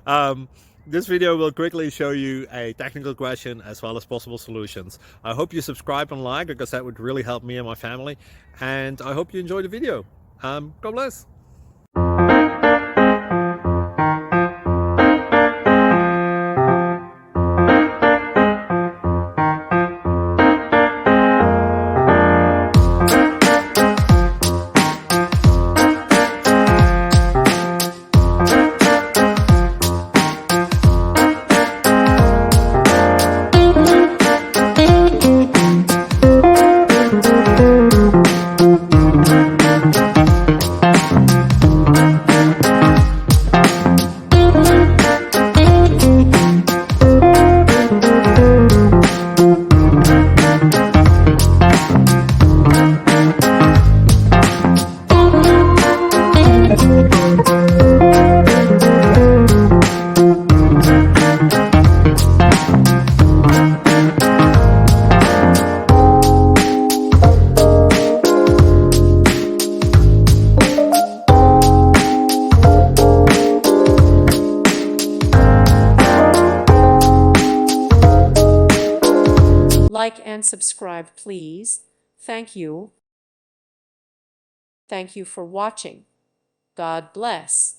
um, this video will quickly show you a technical question as well as possible solutions. I hope you subscribe and like, because that would really help me and my family. And I hope you enjoy the video. God bless. Like and subscribe, please. Thank you. Thank you for watching. God bless.